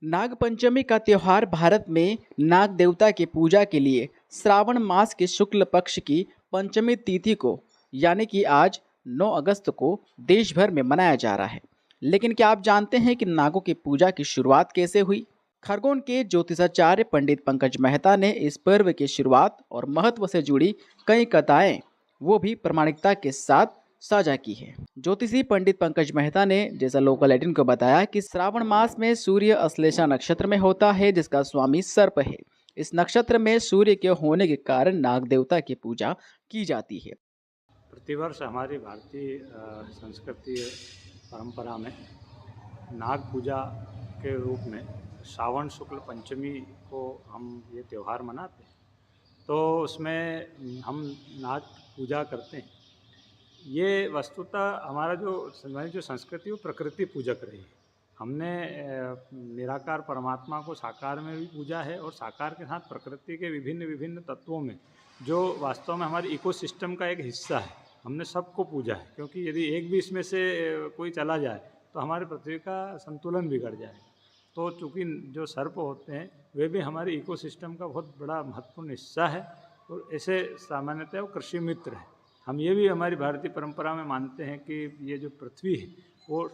नाग पंचमी का त्योहार भारत में नाग देवता की पूजा के लिए श्रावण मास के शुक्ल पक्ष की पंचमी तिथि को यानी कि आज 9 अगस्त को देश भर में मनाया जा रहा है। लेकिन क्या आप जानते हैं कि नागों की पूजा की शुरुआत कैसे हुई? खरगोन के ज्योतिषाचार्य पंडित पंकज मेहता ने इस पर्व की शुरुआत और महत्व से जुड़ी कई कथाएं वो भी प्रामाणिकता के साथ साझा की है। ज्योतिषी पंडित पंकज मेहता ने जैसा लोकल 18 को बताया कि श्रावण मास में सूर्य अश्लेषा नक्षत्र में होता है, जिसका स्वामी सर्प है। इस नक्षत्र में सूर्य के होने के कारण नाग देवता की पूजा की जाती है। प्रतिवर्ष हमारी भारतीय संस्कृति परंपरा में नाग पूजा के रूप में श्रावण शुक्ल पंचमी को हम ये त्यौहार मनाते हैं। तो उसमें हम नाग पूजा करते हैं। ये वस्तुतः हमारी जो संस्कृति है वो प्रकृति पूजक रही है। हमने निराकार परमात्मा को साकार में भी पूजा है और साकार के साथ प्रकृति के विभिन्न विभिन्न तत्वों में जो वास्तव में हमारे इकोसिस्टम का एक हिस्सा है, हमने सबको पूजा है। क्योंकि यदि एक भी इसमें से कोई चला जाए तो हमारे पृथ्वी का संतुलन बिगड़ जाए। तो चूँकि जो सर्प होते हैं वे भी हमारे इकोसिस्टम का बहुत बड़ा महत्वपूर्ण हिस्सा है और ऐसे सामान्यतः वो कृषि मित्र है। हम ये भी हमारी भारतीय परंपरा में मानते हैं कि ये जो पृथ्वी है वो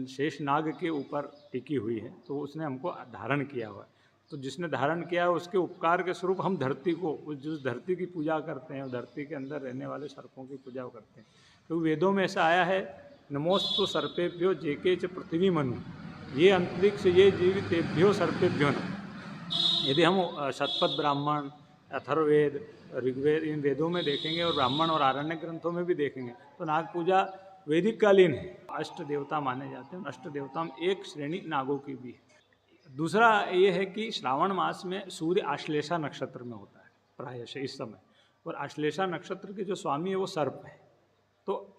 शेष नाग के ऊपर टिकी हुई है, तो उसने हमको धारण किया हुआ है। तो जिसने धारण किया है उसके उपकार के स्वरूप हम धरती को, उस धरती की पूजा करते हैं और धरती के अंदर रहने वाले सर्पों की पूजा करते हैं। तो वेदों में ऐसा आया है, नमोस्तु सर्पेभ्यो जेके च पृथ्वी मनु, ये अंतरिक्ष ये जीवितेभ्यो सर्पेभ्यो न। यदि हम शतपथ ब्राह्मण, अथर्ववेद, ऋग्वेद, इन वेदों में देखेंगे और ब्राह्मण और आरण्य ग्रंथों में भी देखेंगे तो नाग पूजा वैदिक कालीन है। अष्ट देवता माने जाते हैं, अष्ट देवता में एक श्रेणी नागों की भी है। दूसरा ये है कि श्रावण मास में सूर्य आश्लेषा नक्षत्र में होता है प्रायः इस समय, और आश्लेषा नक्षत्र के जो स्वामी है वो सर्प है। तो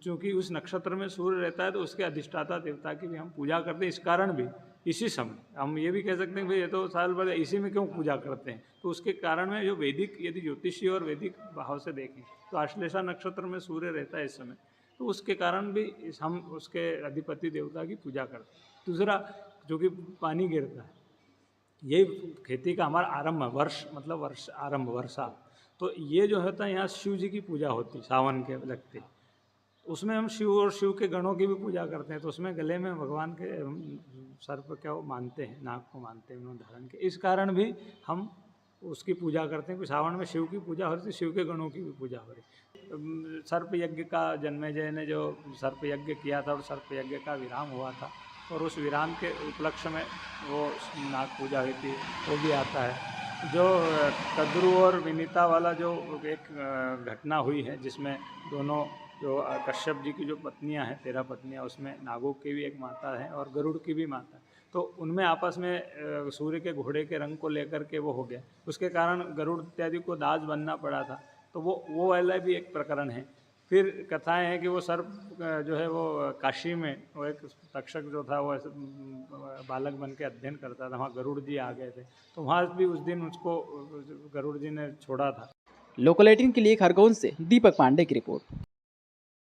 चूँकि उस नक्षत्र में सूर्य रहता है तो उसके अधिष्ठाता देवता की भी हम पूजा करते हैं। इस कारण भी इसी समय हम ये भी कह सकते हैं भाई ये तो साल भर इसी में क्यों पूजा करते हैं, तो उसके कारण में जो वैदिक यदि ज्योतिषी और वैदिक भाव से देखें तो आश्लेषा नक्षत्र में सूर्य रहता है इस समय, तो उसके कारण भी हम उसके अधिपति देवता की पूजा करते हैं। दूसरा जो कि पानी गिरता है, ये खेती का हमारा आरंभ है, वर्ष मतलब वर्ष आरंभ वर्षा, तो ये जो होता है यहाँ शिव जी की पूजा होती है सावन के लगते, उसमें हम शिव और शिव के गणों की भी पूजा करते हैं। तो उसमें गले में भगवान के सर्प क्या वो मानते हैं, नाग को मानते हैं उन्होंने धारण के, इस कारण भी हम उसकी पूजा करते हैं कि सावन में शिव की पूजा हो रही थी, शिव के गणों की भी पूजा हो रही। सर्प यज्ञ का जन्मेजय ने जो सर्प यज्ञ किया था और सर्प यज्ञ का विराम हुआ था और उस विराम के उपलक्ष्य में वो नाग पूजा हुई थी, वो भी आता है। जो कद्रू और विनीता वाला जो एक घटना हुई है जिसमें दोनों जो कश्यप जी की जो पत्नियां हैं, 13 पत्नियां, उसमें नागों की भी एक माता है और गरुड़ की भी माता है। तो उनमें आपस में सूर्य के घोड़े के रंग को लेकर के वो हो गया, उसके कारण गरुड़ इत्यादि को दास बनना पड़ा था। तो वो वाला भी एक प्रकरण है। फिर कथाएं हैं कि वो सर्प जो है वो काशी में वो एक तक्षक जो था वो ऐसे बालक बन के अध्ययन करता था, वहाँ गरुड़ जी आ गए थे, तो वहाँ भी उस दिन उसको गरुड़ जी ने छोड़ा था। लोकल 18 के लिए खरगोन से दीपक पांडे की रिपोर्ट।